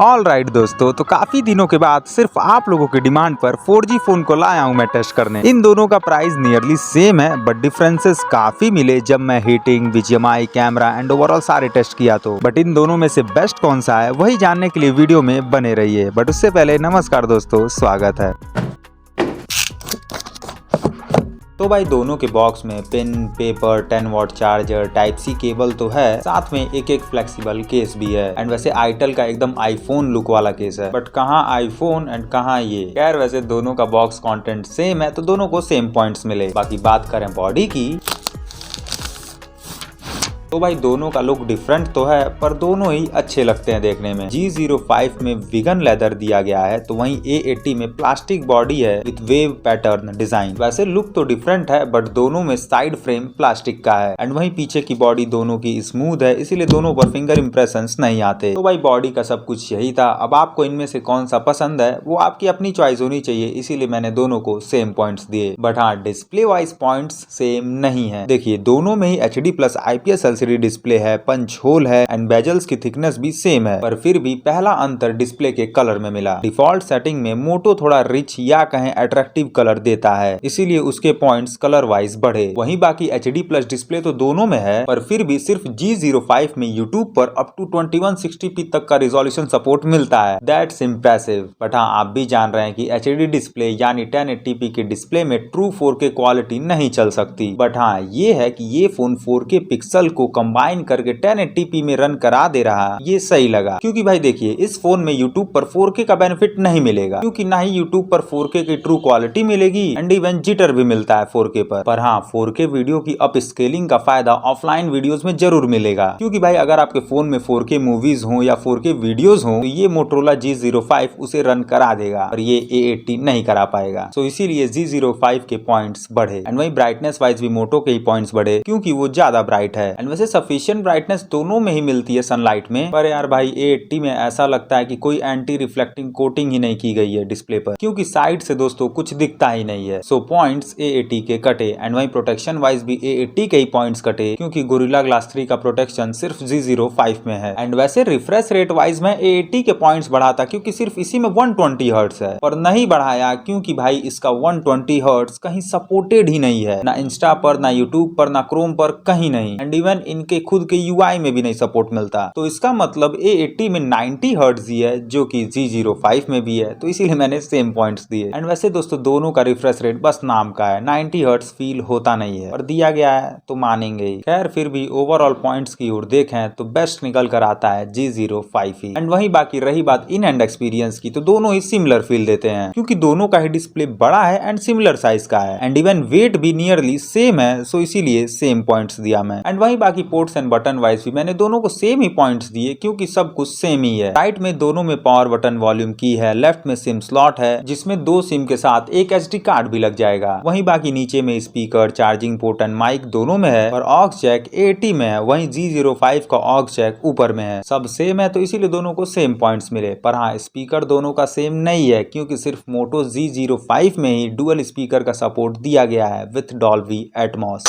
All right दोस्तों, तो काफी दिनों के बाद सिर्फ आप लोगों की डिमांड पर 4G फोन को लाया हूं मैं टेस्ट करने। इन दोनों का प्राइस नियरली सेम है, बट डिफरेंसेस काफी मिले जब मैं heating, BGMI, camera and overall सारे टेस्ट किया तो। बट इन दोनों में से बेस्ट कौन सा है वही जानने के लिए वीडियो में बने रहिए। बट उससे पहले नमस्कार दोस्तों, स्वागत है। तो भाई दोनों के बॉक्स में pen, paper, 10 watt charger, type C cable तो है, साथ में एक फ्लेक्सिबल केस भी है। एंड वैसे आईटेल का एकदम आईफोन लुक वाला केस है, बट कहाँ आईफोन एंड कहाँ ये। खैर वैसे दोनों का बॉक्स कंटेंट सेम है तो दोनों को सेम पॉइंट्स मिले। बाकी बात करें बॉडी की, तो भाई दोनों का लुक डिफरेंट तो है पर दोनों ही अच्छे लगते हैं देखने में। G05 में विगन लेदर दिया गया है तो वहीं A80 में प्लास्टिक बॉडी है विद वेव पैटर्न डिजाइन। वैसे लुक तो डिफरेंट है बट दोनों में साइड फ्रेम प्लास्टिक का है एंड वहीं पीछे की बॉडी दोनों की स्मूथ है, इसीलिए दोनों पर फिंगर इंप्रेशंस नहीं आते। तो भाई बॉडी का सब कुछ यही था। अब आपको इनमें से कौन सा पसंद है वो आपकी अपनी चॉइस होनी चाहिए, इसीलिए मैंने दोनों को सेम पॉइंट्स दिए। बट हाँ, डिस्प्ले वाइज पॉइंट्स सेम नहीं है। देखिए दोनों में ही HD+ IPS LCD डिस्प्ले है, पंच होल है एंड बेजल्स की थिकनेस भी सेम है, पर फिर भी पहला अंतर डिस्प्ले के कलर में मिला। डिफॉल्ट सेटिंग में मोटो थोड़ा रिच या कहें अट्रैक्टिव कलर देता है, इसीलिए उसके पॉइंट्स कलर वाइज बढ़े। वहीं बाकी HD+ डिस्प्ले तो दोनों में है, पर फिर भी सिर्फ G05 में यूट्यूब पर अप टू 2160p तक का रिजोल्यूशन सपोर्ट मिलता है। That's impressive. बट हाँ, आप भी जान रहे हैं कि HD डिस्प्ले यानी 1080p के डिस्प्ले में ट्रू 4K क्वालिटी नहीं चल सकती। बट हाँ, ये है कि ये फोन 4K पिक्सल को कंबाइन करके 1080p में रन करा दे रहा है, ये सही लगा। क्योंकि भाई देखिए इस फोन में YouTube पर 4K का बेनिफिट नहीं मिलेगा, क्योंकि ना ही YouTube पर 4K की ट्रू क्वालिटी मिलेगी एंड इवन जिटर भी मिलता है 4K पर हाँ, 4K वीडियो की अप स्केलिंग का फायदा ऑफलाइन वीडियोस में जरूर मिलेगा। क्योंकि भाई अगर आपके फोन में 4K मूवीज हो या 4K वीडियोस हो तो ये मोटोरोला G05 उसे रन करा देगा और ये A80 नहीं करा पाएगा। तो इसीलिए G05 के पॉइंट्स बढ़े एंड वही ब्राइटनेस वाइज भी मोटो के ही पॉइंट्स बढ़े, क्योंकि वो ज्यादा ब्राइट है। एंड वैसे सफिशिएंट ब्राइटनेस दोनों में ही मिलती है सनलाइट में, पर यार भाई A80 में ऐसा लगता है कि कोई एंटी रिफ्लेक्टिंग कोटिंग ही नहीं की गई है डिस्प्ले पर, क्योंकि साइड से दोस्तों कुछ दिखता ही नहीं है। सो पॉइंट्स A80 के कटे एंड वहीं प्रोटेक्शन वाइज भी A80 के ही पॉइंट्स कटे, क्योंकि गोरिल्ला ग्लास 3 का प्रोटेक्शन सिर्फ G05 में है। एंड वैसे रिफ्रेश रेट वाइज में A80 के पॉइंट्स बढ़ाता, क्योंकि सिर्फ इसी में 120 हर्ट्ज है, पर नहीं बढ़ाया क्योंकि भाई इसका 120 हर्ट्ज कहीं सपोर्टेड ही नहीं है, ना इंस्टा पर, ना यूट्यूब पर, ना क्रोम पर, कहीं नहीं। एंड इवन इनके खुद के UI में भी नहीं सपोर्ट मिलता। तो इसका मतलब A80 में 90 हर्ट्ज ही है, जो कि G05 में भी है, तो इसीलिए मैंने सेम पॉइंट्स दिए। एंड वैसे दोस्तों दोनों का रिफ्रेश रेट बस नाम का है, 90 हर्ट्ज फील होता नहीं है, और दिया गया है तो मानेंगे ही। खैर फिर भी ओवरऑल पॉइंट्स की ओर देखें तो बेस्ट निकल कर आता है G05 ही। एंड वही बाकी रही बात इन हैंड एक्सपीरियंस की, तो दोनों ही सिमिलर फील देते हैं, क्योंकि दोनों का ही डिस्प्ले बड़ा है एंड सिमिलर साइज का है एंड इवन वेट भी नियरली सेम है, सो इसीलिए सेम पॉइंट्स दिया मैं। एंड वही बाकी पोर्ट्स एंड बटन वाइज भी मैंने दोनों को सेम ही पॉइंट्स दिए, क्योंकि सब कुछ सेम ही है। राइट में दोनों में पावर बटन, वॉल्यूम की है, लेफ्ट में सिम स्लॉट है जिसमें 2 सिम के साथ एक SD कार्ड भी लग जाएगा। वहीं बाकी नीचे में speaker, charging port and mic दोनों में है, और ऑक्स जैक A80 में है, वहीं G05 का ऑक्स जैक ऊपर में है। सब सेम है तो इसीलिए दोनों को सेम पॉइंट्स मिले। पर हाँ, स्पीकर दोनों का सेम नहीं है, क्योंकि सिर्फ मोटो G05 में ही डुअल स्पीकर का सपोर्ट दिया गया है with Dolby Atmos.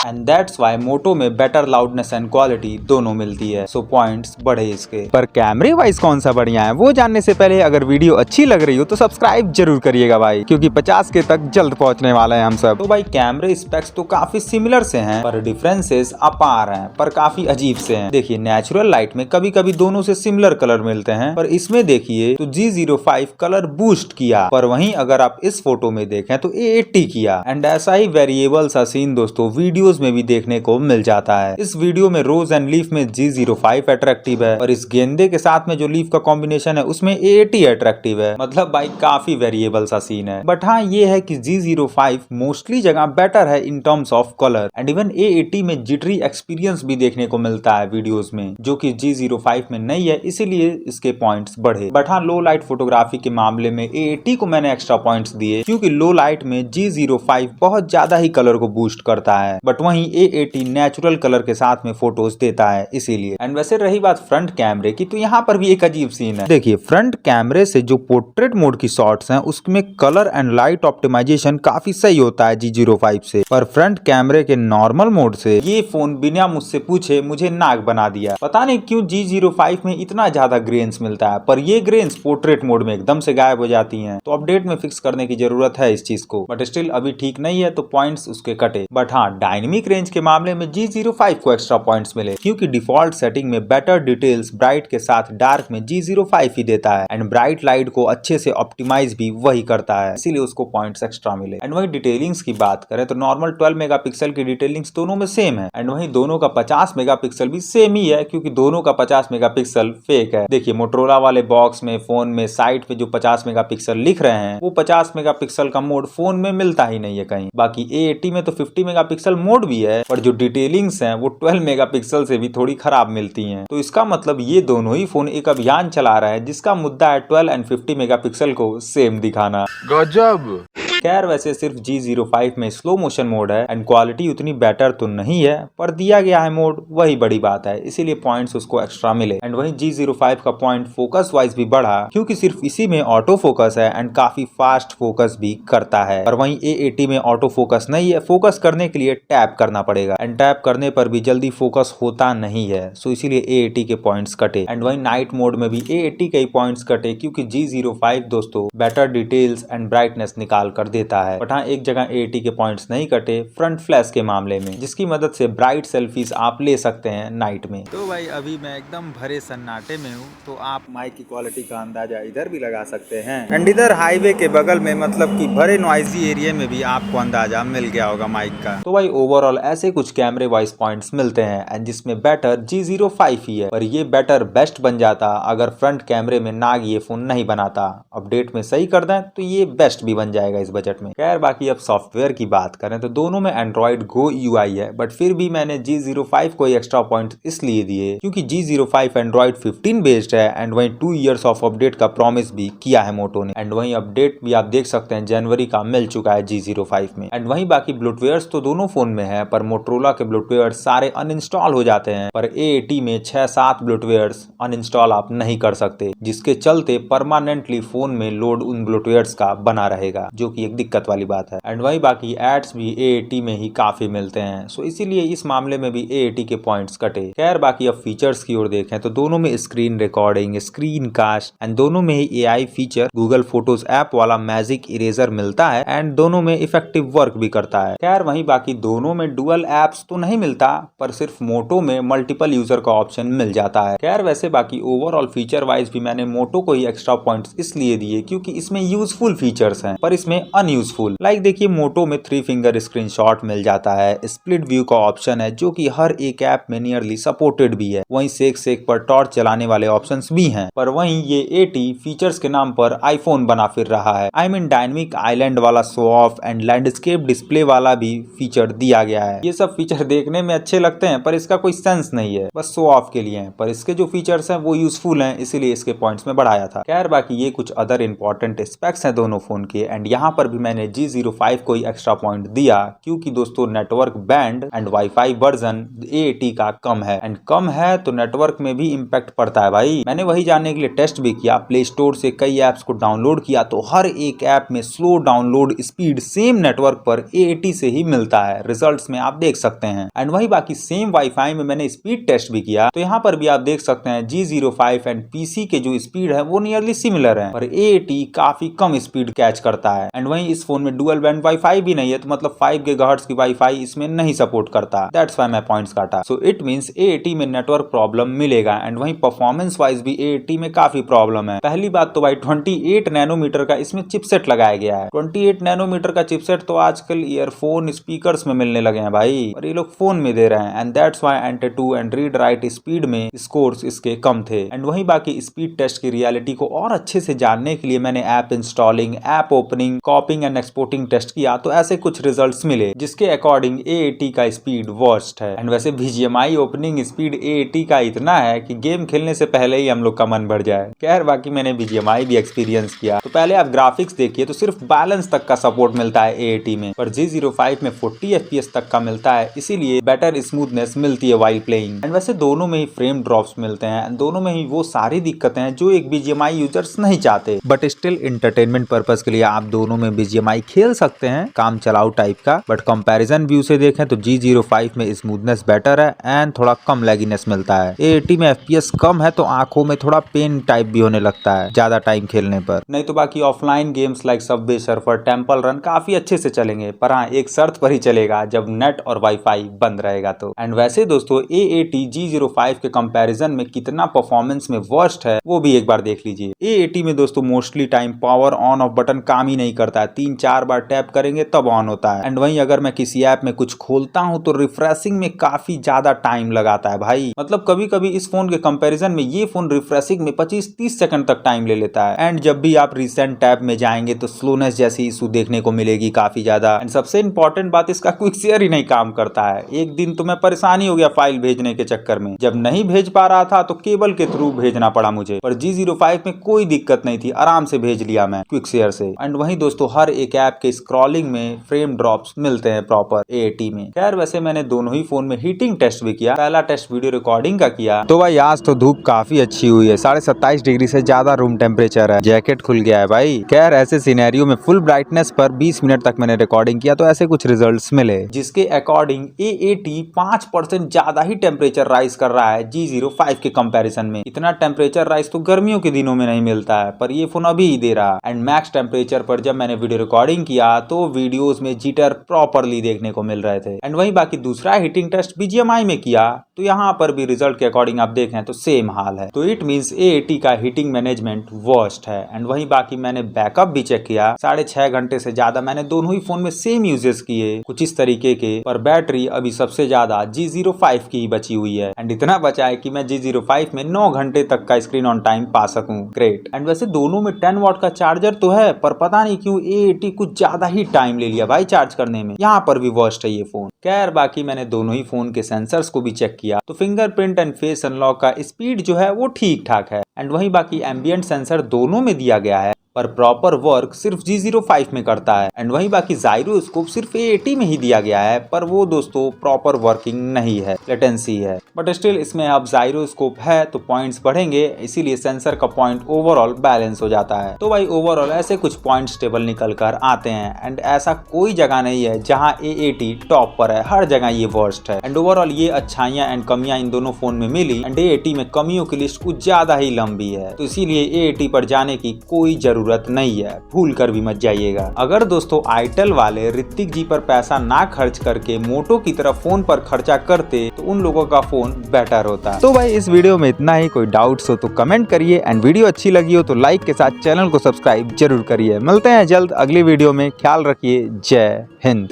And that's why Moto में बेटर लाउडनेस एंड क्वालिटी दोनों मिलती है, सो पॉइंट्स बढ़े इसके। पर कैमरे वाइज कौन सा बढ़िया है वो जानने से पहले अगर वीडियो अच्छी लग रही हो तो सब्सक्राइब जरूर करिएगा भाई, क्योंकि 50 के तक जल्द पहुंचने वाले हैं हम सब। तो भाई कैमरे स्पेक्स तो काफी सिमिलर से हैं, पर डिफरेंसेस अपार हैं, पर काफी अजीब से हैं। देखिए नेचुरल लाइट में कभी कभी दोनों से सिमिलर कलर मिलते हैं, पर इसमें देखिए तो G05 कलर बूस्ट किया, पर वहीं अगर आप इस फोटो में देखें तो A80 किया। एंड ऐसा ही वेरिएबल सा सीन दोस्तों वीडियो में भी देखने को मिल जाता है। इस वीडियो में रोज एंड लीफ में G05 अट्रैक्टिव है, और इस गेंदे के साथ में जो लीफ का कॉम्बिनेशन है उसमें A80 अट्रैक्टिव है। मतलब भाई काफी वेरिएबल सा सीन है। बट हाँ, ये है कि G05 मोस्टली जगह बेटर है in terms of colour, and even A80 में जिटरी एक्सपीरियंस भी देखने को मिलता है वीडियोस में, जो कि G05 में नहीं है, इसीलिए इसके पॉइंट्स बढ़े। बट हाँ, लो लाइट फोटोग्राफी के मामले में A80 को मैंने एक्स्ट्रा पॉइंट्स दिए, क्योंकि लो लाइट में G05 बहुत ज्यादा ही कलर को बूस्ट करता है। बट वहीं A80 नेचुरल कलर के साथ में फोटोज देता है इसीलिए। एंड वैसे रही बात फ्रंट कैमरे की, तो यहाँ पर भी एक अजीब सीन है। देखिए फ्रंट कैमरे से जो पोर्ट्रेट मोड की शॉट्स हैं उसमें कलर एंड लाइट ऑप्टिमाइजेशन काफी सही होता है G05 से, पर फ्रंट कैमरे के नॉर्मल मोड से ये फोन बिना मुझसे पूछे मुझे नाक बना दिया। पता नहीं क्यों G05 में इतना ज्यादा ग्रेन्स मिलता है, पर ये ग्रेन्स पोर्ट्रेट मोड में एकदम से गायब हो जाती हैं। तो अपडेट में फिक्स करने की जरूरत है इस चीज को, बट स्टिल अभी ठीक नहीं है तो पॉइंट्स उसके कटे। बट हाँ, डायनेमिक रेंज के मामले में G05 को एक्स्ट्रा पॉइंट्स मिले, क्योंकि डिफॉल्ट सेटिंग में बेटर डिटेल्स ब्राइट के साथ डार्क में G05 ही देता है, एंड ब्राइट लाइट को अच्छे से ऑप्टिमाइज भी वही करता है, इसीलिए उसको पॉइंट्स एक्स्ट्रा मिले। एंड वही डिटेलिंग्स की बात करें तो नॉर्मल 12 मेगापिक्सल की डिटेलिंग्स दोनों में सेम है, एंड वही दोनों का 50 मेगापिक्सल भी सेम ही है, क्योंकि दोनों का 50 मेगापिक्सल फेक है। देखिए मोटरोला वाले बॉक्स में फोन में साइड पे जो 50 मेगापिक्सल लिख रहे हैं वो 50 मेगापिक्सल का मोड फोन में मिलता ही नहीं है कहीं। बाकी A80 में तो 50 मेगापिक्सल मोड भी है, पर जो डिटेलिंग्स हैं वो 12 मेगापिक्सल से भी थोड़ी खराब मिलती हैं। तो इसका मतलब ये दोनों ही फोन एक अभियान चला रहा है जिसका मुद्दा है 12 एंड 50 मेगापिक्सल को सेम दिखाना। गजब। खैर वैसे सिर्फ G05 में स्लो मोशन मोड है एंड क्वालिटी उतनी बेटर तो नहीं है, पर दिया गया है मोड वही बड़ी बात है, इसीलिए पॉइंट्स उसको एक्स्ट्रा मिले। एंड वही G05 का पॉइंट फोकस वाइज भी बढ़ा, क्योंकि सिर्फ इसी में ऑटो फोकस है एंड काफी फास्ट फोकस भी करता है। पर वहीं A80 में ऑटो फोकस नहीं है, फोकस करने के लिए टैप करना पड़ेगा, एंड टैप करने पर भी जल्दी फोकस होता नहीं है, सो इसीलिए A80 के पॉइंट्स कटे। एंड वही नाइट मोड में भी A80 के ही पॉइंट्स कटे, क्योंकि G05 दोस्तों बेटर डिटेल्स एंड ब्राइटनेस निकाल कर देता है। बट हाँ, एक जगह A80 के पॉइंट्स नहीं कटे, फ्रंट फ्लैश के मामले में, जिसकी मदद से ब्राइट सेल्फीज आप ले सकते हैं नाइट में। तो भाई अभी मैं एकदम भरे सन्नाटे में हूँ, तो आप माइक की क्वालिटी का अंदाजा इधर भी लगा सकते हैं, एंड इधर हाईवे के बगल में मतलब कि भरे नॉइजी एरिया में भी आपको अंदाजा मिल गया होगा माइक का। तो भाई ओवरऑल ऐसे कुछ कैमरे वाइज पॉइंट्स मिलते हैं, एंड जिसमें बेटर G05 ही है, पर ये बेटर बेस्ट बन जाता अगर फ्रंट कैमरे में नाग ये फोन नहीं बनाता। अपडेट में सही कर दें तो ये बेस्ट भी बन जाएगा इस बजट में। खैर बाकी अब सॉफ्टवेयर की बात करें तो दोनों में एंड्रॉइड गो UI है, बट फिर भी मैंने G05 को एक्स्ट्रा पॉइंट इसलिए दिए क्योंकि G05 एंड्रॉइड 15 बेस्ड है, एंड वहीं 2 इयर्स ऑफ अपडेट का प्रॉमिस भी किया है मोटो ने, एंड वहीं अपडेट भी आप देख सकते हैं जनवरी का मिल चुका है G05 में। एंड वहीं बाकी ब्लूटवेयर्स तो दोनों फोन में है, पर मोटरोला के ब्लूटवेयर्स सारे अनइंस्टॉल हो जाते हैं, पर A80 में 6-7 ब्लूटवेयर्स अनइंस्टॉल आप नहीं कर सकते, जिसके चलते परमानेंटली फोन में लोड उन ब्लूटवेयर्स का बना रहेगा, जो कि एक दिक्कत वाली बात है। एंड वही बाकी एड्स भी A80 में ही काफी मिलते हैं, सो इसीलिए इस मामले में भी A80 के पॉइंट्स कटे। खैर बाकी अब फीचर्स की ओर देखें तो दोनों में screen recording, screen cast, and दोनों में ही AI feature Google Photos app वाला मैजिक इरेजर मिलता है, एंड दोनों में इफेक्टिव वर्क भी करता है। खैर वहीं बाकी दोनों में डुअल एप्स तो नहीं मिलता, पर सिर्फ मोटो में मल्टीपल यूजर का ऑप्शन मिल जाता है। खैर वैसे बाकी ओवरऑल फीचर वाइज भी मैंने मोटो को ही एक्स्ट्रा पॉइंट्स इसलिए दिए क्योंकि इसमें यूजफुल फीचर्स हैं, पर इसमें अनयूजफुल। लाइक देखिए मोटो में 3 फिंगर स्क्रीनशॉट मिल जाता है, स्प्लिट व्यू का ऑप्शन है जो कि हर एक ऐप में नियरली सपोर्टेड भी है, वहीं सेक पर टॉर्च चलाने वाले ऑप्शंस भी हैं, पर वहीं ये A80 फीचर्स के नाम पर आईफोन बना फिर रहा है। आई मीन डायनेमिक आइलैंड वाला show off and landscape display वाला भी फीचर दिया गया है। ये सब फीचर देखने में अच्छे लगते हैं, पर इसका कोई सेंस नहीं है, बस शो ऑफ के लिए है, पर इसके जो फीचर्स हैं वो यूजफुल हैं, इसीलिए इसके पॉइंट्स में बढ़ाया था। खैर बाकी ये कुछ अदर इंपॉर्टेंट स्पेक्स हैं दोनों फोन के, एंड यहाँ पर भी मैंने G05 को ही एक्स्ट्रा पॉइंट दिया क्योंकि दोस्तों network band and wifi version A80 का कम है, एंड कम है तो नेटवर्क में भी इम्पैक्ट पड़ता है भाई। मैंने वही जानने के लिए टेस्ट भी किया, प्ले स्टोर से कई ऐप्स को डाउनलोड किया तो हर एक ऐप में slow download speed same network पर A80 से ही मिलता है, रिजल्ट्स में आप देख सकते हैं। एंड वही बाकी सेम वाईफाई में मैंने स्पीड टेस्ट भी किया, तो यहाँ पर भी आप देख सकते हैं G05 एंड PC के जो स्पीड है वो नियरली सिमिलर है, पर A80 काफी कम स्पीड कैच करता है। एंड वहीं इस फोन में डुअल बैंड वाईफाई भी नहीं है, तो मतलब 5 गीगाहर्ट्ज की वाईफाई इसमें नहीं सपोर्ट करता, दैट्स व्हाई मैं पॉइंट्स काटा। सो इट मींस A80 में नेटवर्क प्रॉब्लम मिलेगा, एंड वहीं परफॉर्मेंस वाइज भी A80 में काफी प्रॉब्लम है। पहली बात तो भाई 28 नैनोमीटर का इसमें चिपसेट लगाया गया है। 28 नैनोमीटर का चिपसेट तो आजकल ईयरफोन स्पीकर्स में मिलने लगे हैं भाई, और ये लोग फोन में दे रहे हैं, and that's why Antutu and read write speed में स्कोर्स इसके कम थे। एंड वहीं बाकी स्पीड टेस्ट की रियलिटी को और अच्छे से जानने के लिए मैंने app installing, app opening, copy cropping and exporting test किया तो ऐसे कुछ रिजल्ट्स मिले जिसके अकॉर्डिंग A80 का स्पीड वर्स्ट है। एंड वैसे BGMI ओपनिंग स्पीड A80 का इतना है कि गेम खेलने से पहले ही हम लोग का मन भर जाए। खैर बाकी मैंने BGMI भी एक्सपीरियंस किया तो पहले आप ग्राफिक्स देखिए तो सिर्फ बैलेंस तक का सपोर्ट मिलता है A80 में, पर G05 में 40 FPS तक का मिलता है, इसीलिए बेटर स्मूथनेस मिलती है वाइल प्लेइंग। एंड वैसे दोनों में ही फ्रेम ड्रॉप्स मिलते हैं, दोनों में ही वो सारी दिक्कतें हैं जो एक BGMI यूजर्स नहीं चाहते, बट स्टिल एंटरटेनमेंट पर्पस के लिए आप दोनों में BGMI खेल सकते हैं, काम चलाओ टाइप का। बट कंपैरिजन व्यू से देखें तो G05 में स्मूथनेस बेटर है एंड थोड़ा कम लैगिनेस मिलता है। A80 में FPS कम है तो आंखों में थोड़ा पेन टाइप भी होने लगता है ज्यादा टाइम खेलने पर। नहीं तो बाकी offline games like Subway surfer, temple run काफी अच्छे से चलेंगे, पर हाँ एक शर्त पर ही चलेगा, जब नेट और वाईफाई बंद रहेगा तो। एंड वैसे दोस्तों A80 G05 के कंपैरिजन में कितना परफॉर्मेंस में वर्स्ट है वो भी एक बार देख लीजिए। A80 में दोस्तों mostly time power on off button काम ही नहीं करता है, 3-4 बार टैप करेंगे तब ऑन होता है। एंड वहीं अगर मैं किसी ऐप में कुछ खोलता हूँ तो रिफ्रेशिंग में काफी ज्यादा टाइम लगाता है भाई, मतलब कभी कभी इस फोन के कंपैरिजन में ये फोन रिफ्रेशिंग में 25-30 सेकंड तक टाइम ले लेता है। एंड जब भी आप रिसेंट टैब में जाएंगे तो स्लोनेस जैसी इशू देखने को मिलेगी काफी ज्यादा। एंड सबसे इंपॉर्टेंट बात, इसका क्विक शेयर ही नहीं काम करता है। एक दिन तो मैं परेशानी हो गया फाइल भेजने के चक्कर में, जब नहीं भेज पा रहा था तो केबल के थ्रू भेजना पड़ा मुझे, पर G05 में कोई दिक्कत नहीं थी, आराम से भेज लिया मैं क्विक शेयर से। एंड वहीं दोस्तों हर एक ऐप के स्क्रॉलिंग में फ्रेम ड्रॉप्स मिलते हैं प्रॉपर A80 में। खैर वैसे मैंने दोनों ही फोन में हीटिंग टेस्ट भी किया, पहला टेस्ट वीडियो रिकॉर्डिंग का किया तो भाई आज तो धूप काफी अच्छी हुई है, 27.5 डिग्री से ज्यादा रूम टेम्परेचर है, जैकेट खुल गया है भाई। खैर ऐसे सिनेरियो में फुल ब्राइटनेस पर 20 मिनट तक मैंने रिकॉर्डिंग किया तो ऐसे कुछ रिजल्ट्स मिले, जिसके अकॉर्डिंग A80 5% ज्यादा ही टेम्परेचर राइज कर रहा है G05 के कंपैरिजन में। इतना टेम्परेचर राइज तो गर्मियों के दिनों में नहीं मिलता है, पर ये फोन अभी ही दे रहा है। एंड मैक्स टेम्परेचर पर जब मैंने वीडियो रिकॉर्डिंग किया तो वीडियोस में जिटर प्रॉपरली देखने को मिल रहे थे। एंड वहीं बाकी दूसरा हीटिंग टेस्ट BGMI में किया तो यहाँ पर भी रिजल्ट के अकॉर्डिंग आप देखें तो सेम हाल है, तो इट मींस A80 का हीटिंग मैनेजमेंट वर्स्ट है। एंड वहीं बाकी मैंने बैकअप भी चेक किया, 6.5 घंटे से ज्यादा मैंने दोनों ही फोन में सेम यूजेस किए कुछ इस तरीके के, पर बैटरी अभी सबसे ज्यादा G05 की ही बची हुई है। एंड इतना बचा है कि मैं G05 में 9 घंटे तक का स्क्रीन ऑन टाइम पा सकूं। ग्रेट। एंड वैसे दोनों में 10 वाट का चार्जर तो है, पर पता नहीं क्यों A80 कुछ ज्यादा ही टाइम ले लिया भाई चार्ज करने में, यहाँ पर भी वर्स्ट है ये फोन। खैर बाकी मैंने दोनों ही फोन के सेंसर्स को भी चेक किया तो फिंगरप्रिंट एंड फेस अनलॉक का स्पीड जो है वो ठीक ठाक है। एंड वहीं बाकी एम्बिएंट सेंसर दोनों में दिया गया है, पर प्रॉपर वर्क सिर्फ G05 में करता है। एंड वहीं बाकी जायरोस्कोप सिर्फ A80 में ही दिया गया है, पर वो दोस्तों प्रॉपर वर्किंग नहीं है, लेटेंसी है। बट स्टिल इसमें अब जायरोस्कोप है तो पॉइंट्स बढ़ेंगे, इसीलिए सेंसर का पॉइंट ओवरऑल बैलेंस हो जाता है। तो भाई ओवरऑल ऐसे कुछ पॉइंट्स टेबल निकल कर आते हैं। एंड ऐसा कोई जगह नहीं है जहाँ A80 टॉप पर है, हर जगह ये वर्स्ट है। एंड ओवरऑल ये अच्छाइयाँ एंड कमियां इन दोनों फोन में मिली। एंड A80 में कमियों की लिस्ट कुछ ज्यादा ही लंबी है, तो इसीलिए A80 पर जाने की कोई जरूरत नहीं है, भूल कर भी मत जाइएगा। अगर दोस्तों आईटेल वाले ऋतिक जी पर पैसा ना खर्च करके मोटो की तरफ फोन पर खर्चा करते तो उन लोगों का फोन बेटर होता। तो भाई इस वीडियो में इतना ही, कोई डाउट्स हो तो कमेंट करिए, एंड वीडियो अच्छी लगी हो तो लाइक के साथ चैनल को सब्सक्राइब जरूर करिए। मिलते हैं जल्द अगली वीडियो में, ख्याल रखिए, जय हिंद।